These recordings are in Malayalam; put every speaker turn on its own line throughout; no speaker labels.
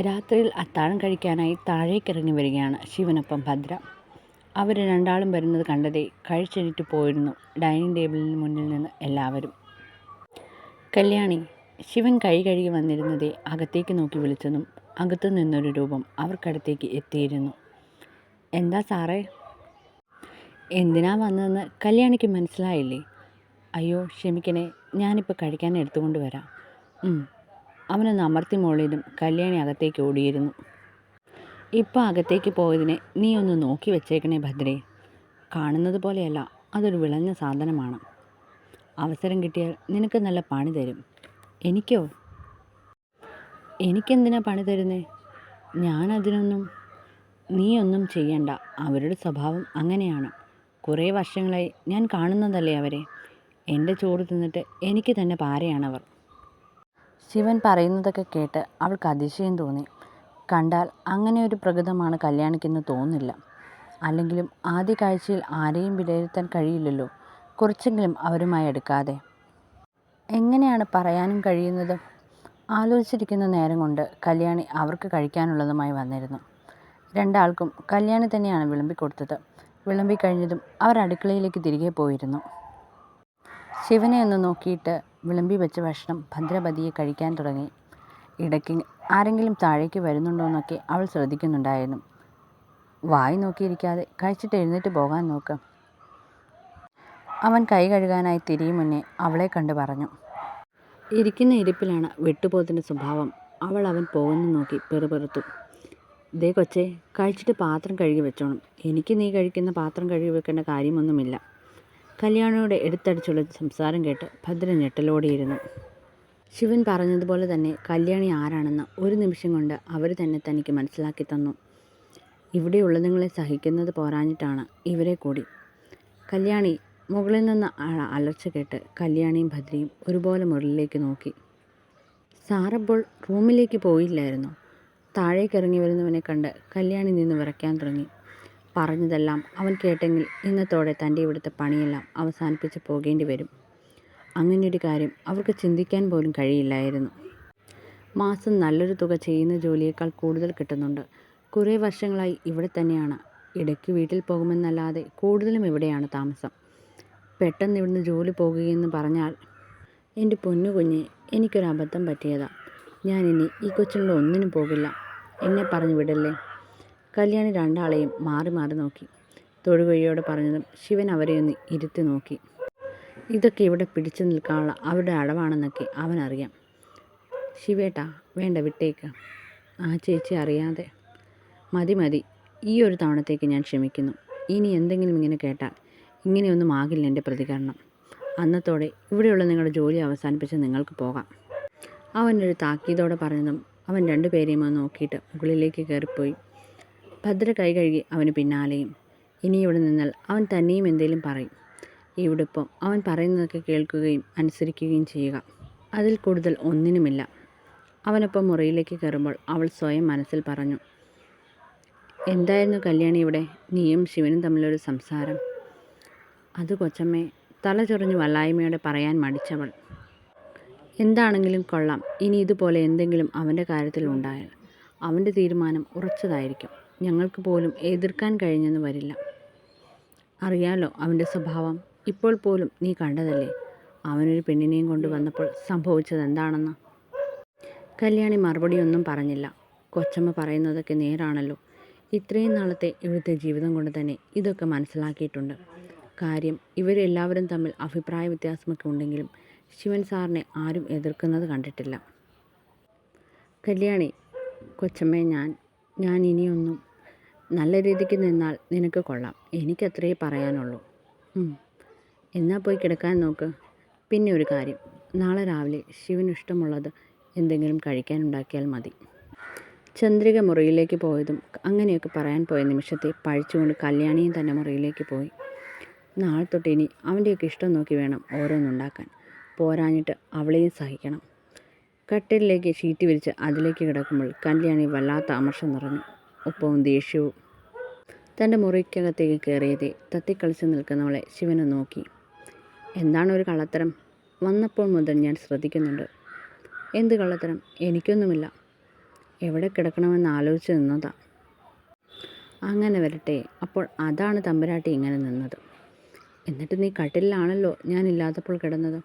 രാത്രിയിൽ അത്താഴം കഴിക്കാനായി താഴേക്കിറങ്ങി വരികയാണ് ശിവനൊപ്പം ഭദ്ര. അവർ രണ്ടാളും വരുന്നത് കണ്ടതേ കഴിച്ചെണീറ്റ് പോയിരുന്നു ഡൈനിങ് ടേബിളിന് മുന്നിൽ നിന്ന് എല്ലാവരും. കല്യാണി, ശിവൻ കൈ കഴുകി വന്നിരുന്നതേ അകത്തേക്ക് നോക്കി വിളിച്ചതും അകത്തു നിന്നൊരു രൂപം അവർക്കടുത്തേക്ക് എത്തിയിരുന്നു. എന്താ സാറേ? എന്തിനാ വന്നതെന്ന് കല്യാണിക്ക് മനസ്സിലായില്ലേ? അയ്യോ ക്ഷമിക്കണേ, ഞാനിപ്പോൾ കഴിക്കാൻ എടുത്തുകൊണ്ട് വരാം. അവനൊന്ന് അമർത്തി മോളിയതും കല്യാണി അകത്തേക്ക് ഓടിയിരുന്നു. ഇപ്പോൾ അകത്തേക്ക് പോയതിനെ നീ ഒന്ന് നോക്കി വെച്ചേക്കണേ ഭദ്രേ. കാണുന്നത് പോലെയല്ല, അതൊരു വിളഞ്ഞ സാധനമാണ്. അവസരം കിട്ടിയാൽ നിനക്ക് നല്ല പണി തരും. എനിക്കോ? എനിക്കെന്തിനാ പണി തരുന്നേ? നീ ഒന്നും ചെയ്യണ്ട. അവരുടെ സ്വഭാവം അങ്ങനെയാണ്. കുറേ വർഷങ്ങളായി ഞാൻ കാണുന്നതല്ലേ അവരെ. എൻ്റെ ചോറ് തിന്നിട്ട് എനിക്ക് തന്നെ പാരയാണവർ. ശിവൻ പറയുന്നതൊക്കെ കേട്ട് അവൾക്ക് അതിശയം തോന്നി. കണ്ടാൽ അങ്ങനെ ഒരു പ്രകൃതമാണ് കല്യാണിക്കെന്ന് തോന്നില്ല. അല്ലെങ്കിലും ആദ്യ കാഴ്ചയിൽ ആരെയും വിലയിരുത്താൻ കഴിയില്ലല്ലോ, കുറച്ചെങ്കിലും അവരുമായി അടുക്കാതെ. എങ്ങനെയാണ് പറയാനും കഴിയുന്നത്? ആലോചിച്ചിരിക്കുന്ന നേരം കൊണ്ട് കല്യാണി അവർക്ക് കഴിക്കാനുള്ളതുമായി വന്നിരുന്നു. രണ്ടാൾക്കും കല്യാണി തന്നെയാണ് വിളമ്പിക്കൊടുത്തത്. വിളമ്പിക്കഴിഞ്ഞതും അവർ അടുക്കളയിലേക്ക് തിരികെ പോയിരുന്നു. ശിവനെ ഒന്ന് നോക്കിയിട്ട് വിളമ്പി വെച്ച ഭക്ഷണം ഭദ്രപതിയെ കഴിക്കാൻ തുടങ്ങി. ഇടയ്ക്ക് ആരെങ്കിലും താഴേക്ക് വരുന്നുണ്ടോയെന്നൊക്കെ അവൾ ശ്രദ്ധിക്കുന്നുണ്ടായിരുന്നു. വായി നോക്കിയിരിക്കാതെ കഴിച്ചിട്ട് എഴുന്നേറ്റ് പോകാൻ നോക്ക്. അവൻ കൈ കഴുകാനായി തിരിയും മുന്നേ അവളെ കണ്ട് പറഞ്ഞു. ഇരിക്കുന്ന ഇരിപ്പിലാണ് വെട്ടുപോത്തിൻ്റെ സ്വഭാവം. അവൻ പോകുന്നു നോക്കി പെറുപെറുത്തു. ദേ കൊച്ചേ, കഴിച്ചിട്ട് പാത്രം കഴുകി വെച്ചോണം. എനിക്ക് നീ കഴിക്കുന്ന പാത്രം കഴുകി വെക്കേണ്ട കാര്യമൊന്നുമില്ല. കല്യാണിയുടെ എടുത്തടിച്ചുള്ള സംസാരം കേട്ട് ഭദ്ര ഞെട്ടലോടെയിരുന്നു. ശിവൻ പറഞ്ഞതുപോലെ തന്നെ കല്യാണി ആരാണെന്ന് ഒരു നിമിഷം കൊണ്ട് അവർ തന്നെ തനിക്ക് മനസ്സിലാക്കി തന്നു. ഇവിടെയുള്ളതുങ്ങളെ സഹിക്കുന്നത് പോരാഞ്ഞിട്ടാണ് ഇവരെ കൂടി. കല്യാണി മുകളിൽ നിന്ന് അലർച്ച കേട്ട് കല്യാണിയും ഭദ്രയും ഒരുപോലെ മുകളിലേക്ക് നോക്കി. സാറപ്പോൾ റൂമിലേക്ക് പോയില്ലായിരുന്നു? താഴേക്ക് ഇറങ്ങി വരുന്നവനെ കണ്ട് കല്യാണി നിന്ന് വിറയ്ക്കാൻ തുടങ്ങി. പറഞ്ഞതെല്ലാം അവൻ കേട്ടെങ്കിൽ ഇന്നത്തോടെ തൻ്റെ ഇവിടുത്തെ പണിയെല്ലാം അവസാനിപ്പിച്ച് പോകേണ്ടി വരും. അങ്ങനെയൊരു കാര്യം അവർക്ക് ചിന്തിക്കാൻ പോലും കഴിയില്ലായിരുന്നു. മാസം നല്ലൊരു തുക ചെയ്യുന്ന ജോലിയേക്കാൾ കൂടുതൽ കിട്ടുന്നുണ്ട്. കുറേ വർഷങ്ങളായി ഇവിടെ തന്നെയാണ്. ഇടയ്ക്ക് വീട്ടിൽ പോകുമെന്നല്ലാതെ കൂടുതലും ഇവിടെയാണ് താമസം. പെട്ടെന്ന് ഇവിടുന്ന് ജോലി പോകുകയെന്ന് പറഞ്ഞാൽ, എൻ്റെ പൊന്നു കുഞ്ഞെ, എനിക്കൊരബദ്ധം പറ്റിയതാ. ഞാനിനി ഈ കൊച്ചുങ്ങളുടെ ഒന്നിനും പോകില്ല. എന്നെ പറഞ്ഞു വിടല്ലേ. കല്യാണി രണ്ടാളെയും മാറി മാറി നോക്കി. തൊടുകൈയോടെ പറഞ്ഞതും ശിവൻ അവരെ ഒന്ന് ഇരുത്തി നോക്കി. ഇതൊക്കെ ഇവിടെ പിടിച്ചു നിൽക്കാനുള്ള അവരുടെ അടവാണെന്നൊക്കെ അവനറിയാം. ശിവേട്ടാ, വേണ്ട വിട്ടേക്ക്. ആ ചേച്ചി അറിയാതെ. മതി, ഈ ഒരു തവണത്തേക്ക് ഞാൻ ക്ഷമിക്കുന്നു. ഇനി എന്തെങ്കിലും ഇങ്ങനെ കേട്ടാൽ ഇങ്ങനെയൊന്നും ആകില്ല എൻ്റെ പ്രതികരണം. അന്നത്തോടെ ഇവിടെയുള്ള നിങ്ങളുടെ ജോലി അവസാനിപ്പിച്ച് നിങ്ങൾക്ക് പോകാം. അവനൊരു താക്കീതോടെ പറഞ്ഞതും അവൻ രണ്ടുപേരെയും ഒന്ന് നോക്കിയിട്ട് മുകളിലേക്ക് കയറിപ്പോയി. ഭദ്ര കൈ കഴുകി അവന് പിന്നാലെയും. ഇനി ഇവിടെ നിന്നാൽ അവൻ തന്നെയും എന്തെങ്കിലും പറയും. ഇവിടിപ്പം അവൻ പറയുന്നതൊക്കെ കേൾക്കുകയും അനുസരിക്കുകയും ചെയ്യുക. അതിൽ കൂടുതൽ ഒന്നിനുമില്ല. അവനൊപ്പം മുറിയിലേക്ക് കയറുമ്പോൾ അവൾ സ്വയം മനസ്സിൽ പറഞ്ഞു. എന്തായിരുന്നു കല്യാണി ഇവിടെ നീയും ശിവനും തമ്മിലൊരു സംസാരം? അത് കൊച്ചമ്മേ, തല ചൊറിഞ്ഞ് വല്ലായ്മയോടെ പറയാൻ മടിച്ചവൾ. എന്താണെങ്കിലും കൊള്ളാം. ഇനി ഇതുപോലെ എന്തെങ്കിലും അവൻ്റെ കാര്യത്തിൽ ഉണ്ടായാൽ അവൻ്റെ തീരുമാനം ഉറച്ചതായിരിക്കും. ഞങ്ങൾക്ക് പോലും എതിർക്കാൻ കഴിഞ്ഞെന്ന് വരില്ല. അറിയാലോ അവൻ്റെ സ്വഭാവം. ഇപ്പോൾ പോലും നീ കണ്ടതല്ലേ അവനൊരു പെണ്ണിനെയും കൊണ്ടുവന്നപ്പോൾ സംഭവിച്ചത് എന്താണെന്ന്. കല്യാണി മറുപടിയൊന്നും പറഞ്ഞില്ല. കൊച്ചമ്മ പറയുന്നതൊക്കെ നേരാണല്ലോ. ഇത്രയും നാളത്തെ ഇവിടുത്തെ ജീവിതം കൊണ്ട് തന്നെ ഇതൊക്കെ മനസ്സിലാക്കിയിട്ടുണ്ട്. കാര്യം ഇവരെല്ലാവരും തമ്മിൽ അഭിപ്രായ വ്യത്യാസമൊക്കെ ഉണ്ടെങ്കിലും ശിവൻ സാറിനെ ആരും എതിർക്കുന്നത് കണ്ടിട്ടില്ല. കല്യാണി, കൊച്ചമ്മേ, ഞാൻ ഇനിയൊന്നും നല്ല രീതിക്ക് നിന്നാൽ നിനക്ക് കൊള്ളാം. എനിക്കത്രേ പറയാനുള്ളൂ. എന്നാൽ പോയി കിടക്കാൻ നോക്ക്. പിന്നെ ഒരു കാര്യം, നാളെ രാവിലെ ശിവന് ഇഷ്ടമുള്ളത് എന്തെങ്കിലും കഴിക്കാനുണ്ടാക്കിയാൽ മതി. ചന്ദ്രിക മുറിയിലേക്ക് പോയതും അങ്ങനെയൊക്കെ പറയാൻ പോയ നിമിഷത്തെ പഴിച്ചുകൊണ്ട് കല്യാണിയും തന്നെ മുറിയിലേക്ക് പോയി. നാളെ തൊട്ട് ഇനി അവൻ്റെയൊക്കെ ഇഷ്ടം നോക്കി വേണം ഓരോന്നുണ്ടാക്കാൻ. പോരാഞ്ഞിട്ട് അവളെയും സഹിക്കണം. കട്ടിലിലേക്ക് ഷീറ്റ് വിരിച്ച് അതിലേക്ക് കിടക്കുമ്പോൾ കല്യാണി വല്ലാത്ത അമർഷം നിറഞ്ഞു, ഒപ്പവും ദേഷ്യവും. തൻ്റെ മുറിക്കകത്തേക്ക് കയറിയതേ തത്തിക്കളിച്ച് നിൽക്കുന്നവളെ ശിവനെ നോക്കി. എന്താണ് ഒരു കള്ളത്തരം? വന്നപ്പോൾ മുതൽ ഞാൻ ശ്രദ്ധിക്കുന്നുണ്ട്. എന്ത് കള്ളത്തരം? എനിക്കൊന്നുമില്ല. എവിടെ കിടക്കണമെന്ന് ആലോചിച്ച് നിന്നതാ. അങ്ങനെ വരട്ടെ, അപ്പോൾ അതാണ് തമ്പുരാട്ടി ഇങ്ങനെ നിന്നത്. എന്നിട്ട് നീ കട്ടിലിലാണല്ലോ ഞാനില്ലാത്തപ്പോൾ കിടന്നത്.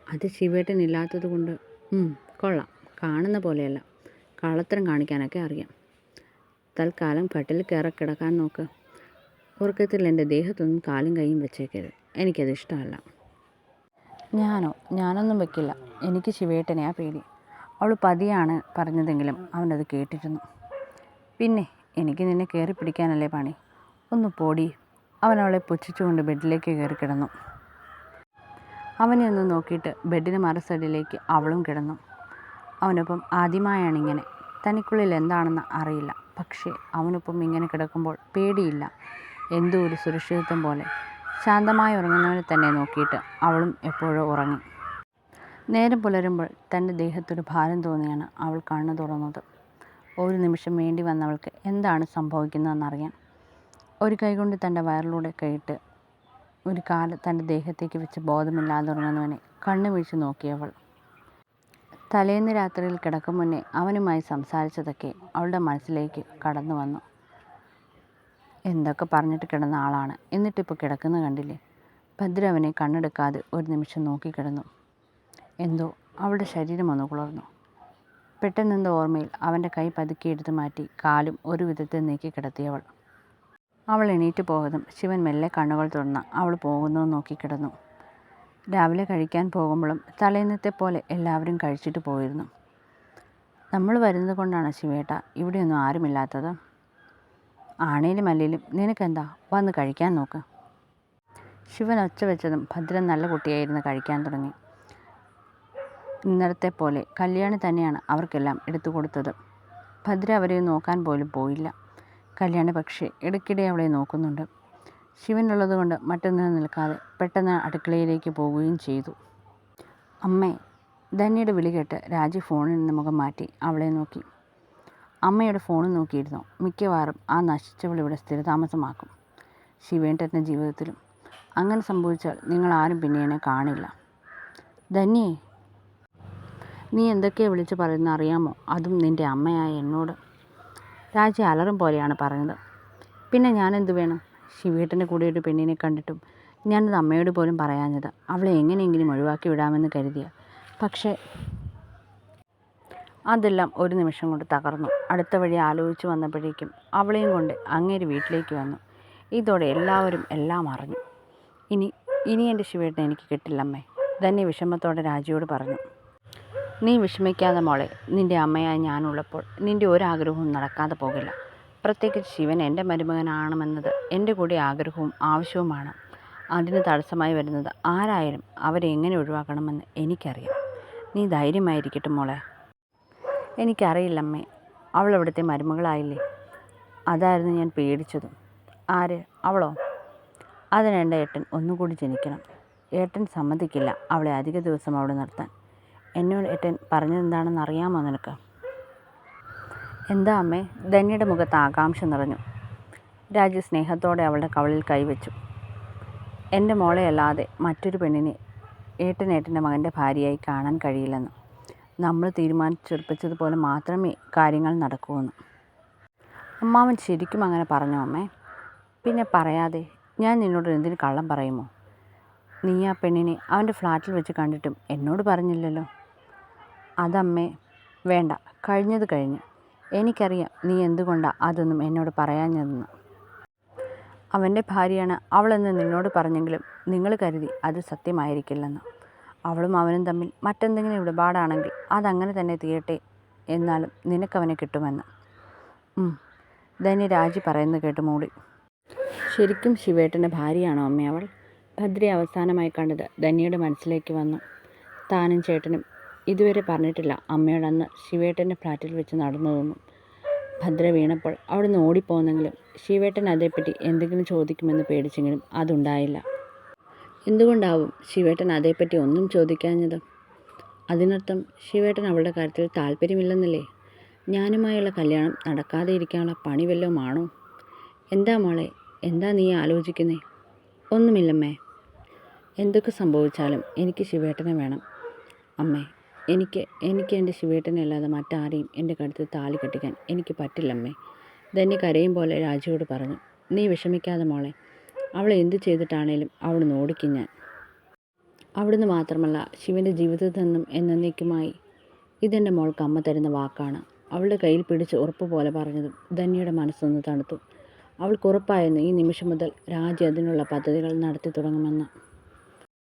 അത് ശിവേട്ടൻ ഇല്ലാത്തത് കൊണ്ട്. കൊള്ളാം, കാണുന്ന പോലെയല്ല, കള്ളത്തരം കാണിക്കാനൊക്കെ അറിയാം. തൽക്കാലം കട്ടിലിൽ കയറി കിടക്കാൻ നോക്ക്. ഉറക്കത്തിൽ എൻ്റെ ദേഹത്തൊന്നും കാലും കൈയും വെച്ചേക്കരുത്, എനിക്കത് ഇഷ്ടമല്ല. ഞാനൊന്നും വെക്കില്ല. എനിക്ക് ശിവേട്ടനെയാ പേടി. അവൾ പതിയാണ് പറഞ്ഞതെങ്കിലും അവനത് കേട്ടിരുന്നു. പിന്നെ എനിക്ക് നിന്നെ കയറി പിടിക്കാനല്ലേ പണി. ഒന്ന് പോടി. അവനവളെ പുച്ഛിച്ചുകൊണ്ട് ബെഡിലേക്ക് കയറി കിടന്നു. അവനെ ഒന്ന് നോക്കിയിട്ട് ബെഡിന് മറുസൈഡിലേക്ക് അവളും കിടന്നു. അവനൊപ്പം ആദ്യമായാണിങ്ങനെ. തനിക്കുള്ളിൽ എന്താണെന്ന് അറിയില്ല, പക്ഷേ അവനൊപ്പം ഇങ്ങനെ കിടക്കുമ്പോൾ പേടിയില്ല, എന്തോ ഒരു സുരക്ഷിതത്വം പോലെ. ശാന്തമായി ഉറങ്ങുന്നവനെ തന്നെ നോക്കിയിട്ട് അവളും എപ്പോഴോ ഉറങ്ങി. നേരം പുലരുമ്പോൾ തൻ്റെ ദേഹത്തൊരു ഭാരം തോന്നിയാണ് അവൾ കണ്ണു തുറന്നത്. ഒരു നിമിഷം വേണ്ടി വന്നവൾക്ക് എന്താണ് സംഭവിക്കുന്നതെന്നറിയാൻ. ഒരു കൈകൊണ്ട് തൻ്റെ വയറിലൂടെ കൈയിട്ട് ഒരു കാല് തൻ്റെ ദേഹത്തേക്ക് വെച്ച് ബോധമില്ലാതെ ഉറങ്ങുന്നവനെ കണ്ണു വീഴ്ച നോക്കിയവൾ. തലേന്ന് രാത്രിയിൽ കിടക്കും മുന്നേ അവനുമായി സംസാരിച്ചതൊക്കെ അവളുടെ മനസ്സിലേക്ക് കടന്നു വന്നു. എന്തൊക്കെ പറഞ്ഞിട്ട് കിടന്ന ആളാണ്, എന്നിട്ടിപ്പോൾ കിടക്കുന്ന കണ്ടില്ലേ. ഭദ്ര അവനെ കണ്ണെടുക്കാതെ ഒരു നിമിഷം നോക്കിക്കിടന്നു. എന്തോ അവളുടെ ശരീരം ഒന്ന് കുളർന്നു. പെട്ടെന്നെന്തോ ഓർമ്മയിൽ അവൻ്റെ കൈ പതുക്കെ എടുത്തു മാറ്റി കാലും ഒരു വിധത്തിൽ നീക്കി കിടത്തിയവൾ. അവൾ എണീറ്റ് പോയതും ശിവൻ മെല്ലെ കണ്ണുകൾ തുറന്ന് അവൾ പോകുന്നത് നോക്കിക്കിടന്നു. രാവിലെ കഴിക്കാൻ പോകുമ്പോഴും തലേന്നത്തെ പോലെ എല്ലാവരും കഴിച്ചിട്ട് പോയിരുന്നു. നമ്മൾ വരുന്നത് കൊണ്ടാണ് ശിവേട്ട ഇവിടെയൊന്നും ആരുമില്ലാത്തത്. ആണേലും അല്ലേലും നിനക്കെന്താ, വന്ന് കഴിക്കാൻ നോക്ക്. ശിവൻ ഒച്ച വെച്ചതും ഭദ്രൻ നല്ല കുട്ടിയായിരുന്നു കഴിക്കാൻ തുടങ്ങി. ഇന്നലത്തെ പോലെ കല്യാണി തന്നെയാണ് അവർക്കെല്ലാം എടുത്തു കൊടുത്തത്. ഭദ്ര അവരെ നോക്കാൻ പോലും പോയില്ല. കല്യാണി പക്ഷേ ഇടയ്ക്കിടെ അവളെ നോക്കുന്നുണ്ട്. ശിവനുള്ളത് കൊണ്ട് മറ്റൊന്നിനും നിൽക്കാതെ പെട്ടെന്ന് അടുക്കളയിലേക്ക് പോവുകയും ചെയ്തു. അമ്മേ. ധന്യയുടെ വിളി കേട്ട് രാജി ഫോണിൽ നിന്ന് മുഖം മാറ്റി അവളെ നോക്കി. അമ്മയുടെ ഫോണിൽ നോക്കിയിരുന്നു. മിക്കവാറും ആ നശിച്ചവൾ ഇവിടെ സ്ഥിരതാമസമാക്കും, ശിവേട്ടൻ്റെ ജീവിതത്തിലും. അങ്ങനെ സംഭവിച്ചാൽ നിങ്ങളാരും പിന്നെ എന്നെ കാണില്ല. ധന്യേ, നീ എന്തൊക്കെയാണ് വിളിച്ച് പറയുന്നത് അറിയാമോ, അതും നിൻ്റെ അമ്മയായ എന്നോട്. രാജി അലറും പോലെയാണ് പറഞ്ഞത്. പിന്നെ ഞാനെന്ത് വേണം? ശിവേട്ടൻ്റെ കൂടെ ഒരു പെണ്ണിനെ കണ്ടിട്ടും ഞാനത് അമ്മയോട് പോലും പറയാഞ്ഞത് അവളെ എങ്ങനെയെങ്കിലും ഒഴിവാക്കി വിടാമെന്ന് കരുതിയ. പക്ഷേ അതെല്ലാം ഒരു നിമിഷം കൊണ്ട് തകർന്നു. അടുത്ത വഴി ആലോചിച്ച് വന്നപ്പോഴേക്കും അവളെയും കൊണ്ട് അങ്ങേര് വീട്ടിലേക്ക് വന്നു. ഇതോടെ എല്ലാവരും എല്ലാം അറിഞ്ഞു. ഇനി എൻ്റെ ശിവേട്ടനെ എനിക്ക് കിട്ടില്ലമ്മേ, ധന്യ വിഷമത്തോടെ രാജിയോട് പറഞ്ഞു. നീ വിഷമിക്കാതെ മോളെ, നിൻ്റെ അമ്മയായി ഞാനുള്ളപ്പോൾ നിൻ്റെ ഒരാഗ്രഹവും നടക്കാതെ പോകില്ല. പ്രത്യേകിച്ച് ശിവൻ എൻ്റെ മരുമകനാണെന്നത് എൻ്റെ കൂടി ആഗ്രഹവും ആവശ്യവുമാണ്. അതിന് തടസ്സമായി വരുന്നത് ആരായാലും അവരെ എങ്ങനെ ഒഴിവാക്കണമെന്ന് എനിക്കറിയാം. നീ ധൈര്യമായിരിക്കട്ടെ മോളെ. എനിക്കറിയില്ലമ്മേ, അവൾ അവിടുത്തെ മരുമകളായില്ലേ, അതായിരുന്നു ഞാൻ പേടിച്ചതും. ആര്? അവളോ? അതിന് എൻ്റെ ഏട്ടൻ ഒന്നുകൂടി ജനിക്കണം. ഏട്ടൻ സമ്മതിക്കില്ല അവളെ അധിക ദിവസം അവിടെ നിർത്താൻ. എന്നോട് ഏട്ടൻ പറഞ്ഞതെന്താണെന്ന് അറിയാമോ നിനക്ക്? എന്താ അമ്മേ? ധന്യയുടെ മുഖത്ത് ആകാംക്ഷ നിറഞ്ഞു. രാജു സ്നേഹത്തോടെ അവളുടെ കവളിൽ കൈവച്ചു. എൻ്റെ മോളെയല്ലാതെ മറ്റൊരു പെണ്ണിനെ ഏട്ടൻ്റെ മകൻ്റെ ഭാര്യയായി കാണാൻ കഴിയില്ലെന്ന്. നമ്മൾ തീരുമാനിച്ചുറപ്പിച്ചതുപോലെ മാത്രമേ കാര്യങ്ങൾ നടക്കൂന്ന്. അമ്മാവൻ ശരിക്കും അങ്ങനെ പറഞ്ഞോ അമ്മേ? പിന്നെ പറയാതെ, ഞാൻ നിന്നോട് എന്തിന് കള്ളം പറയുമോ? നീ ആ പെണ്ണിനെ അവൻ്റെ ഫ്ലാറ്റിൽ വെച്ച് കണ്ടിട്ടും എന്നോട് പറഞ്ഞില്ലല്ലോ. അതമ്മേ, വേണ്ട, കഴിഞ്ഞത് കഴിഞ്ഞ്. എനിക്കറിയാം നീ എന്തുകൊണ്ടാണ് അതൊന്നും എന്നോട് പറയാഞ്ഞതെന്ന്. അവൻ്റെ ഭാര്യയാണ് അവളെന്ന് നിന്നോട് പറഞ്ഞെങ്കിലും നിങ്ങൾ കരുതി അത് സത്യമായിരിക്കില്ലെന്ന്. അവളും അവനും തമ്മിൽ മറ്റെന്തെങ്കിലും ഇടപാടാണെങ്കിൽ അതങ്ങനെ തന്നെ തീരട്ടെ, എന്നാലും നിനക്കവനെ കിട്ടുമെന്ന്. ധന്യ രാജി പറയുന്നത് കേട്ട് മൂടി. ശരിക്കും ശിവേട്ടൻ്റെ ഭാര്യയാണോ അമ്മ അവൾ? ഭദ്രയെ അവസാനമായി കണ്ടത് ധന്യയുടെ മനസ്സിലേക്ക് വന്നു. താനും ചേട്ടനും ഇതുവരെ പറഞ്ഞിട്ടില്ല അമ്മയോടന്ന് ശിവേട്ടൻ്റെ ഫ്ലാറ്റിൽ വെച്ച് നടന്നതൊന്നും. ഭദ്ര വീണപ്പോൾ അവിടുന്ന് ഓടിപ്പോന്നെങ്കിലും ശിവേട്ടൻ അതേപ്പറ്റി എന്തെങ്കിലും ചോദിക്കുമെന്ന് പേടിച്ചെങ്കിലും അതുണ്ടായില്ല. എന്തുകൊണ്ടാവും ശിവേട്ടൻ അതേപ്പറ്റി ഒന്നും ചോദിക്കാഞ്ഞത്? അതിനർത്ഥം ശിവേട്ടൻ അവളുടെ കാര്യത്തിൽ താല്പര്യമില്ലെന്നല്ലേ? ഞാനുമായുള്ള കല്യാണം നടക്കാതെ ഇരിക്കാനുള്ള പണി വല്ലതും ആണോ? എന്താ മോളെ, എന്താ നീ ആലോചിക്കുന്നേ? ഒന്നുമില്ലമ്മേ. എന്തൊക്കെ സംഭവിച്ചാലും എനിക്ക് ശിവേട്ടനെ വേണം അമ്മേ. എനിക്ക് എൻ്റെ ശിവേട്ടനെ അല്ലാതെ മറ്റാരെയും എൻ്റെ കഴുത്തിൽ താലി കെട്ടിക്കാൻ എനിക്ക് പറ്റില്ലമ്മേ. ധന്യ കരയും പോലെ രാജിയോട് പറഞ്ഞു. നീ വിഷമിക്കാതെ മോളെ. അവളെ എന്ത് ചെയ്തിട്ടാണേലും അവിടുന്ന് ഓടിക്കും ഞാൻ. അവിടുന്ന് മാത്രമല്ല, ശിവൻ്റെ ജീവിതത്തിൽ നിന്നും എന്നേക്കുമായി. ഇതെൻ്റെ മോൾക്ക് അമ്മ തരുന്ന വാക്കാണ്. അവളുടെ കയ്യിൽ പിടിച്ച് ഉറപ്പ് പോലെ പറഞ്ഞതും ധന്യയുടെ മനസ്സൊന്ന് തണുത്തു. അവൾക്ക് ഉറപ്പായിരുന്നു ഈ നിമിഷം മുതൽ രാജി അതിനുള്ള പദ്ധതികൾ നടത്തി തുടങ്ങുമെന്ന്.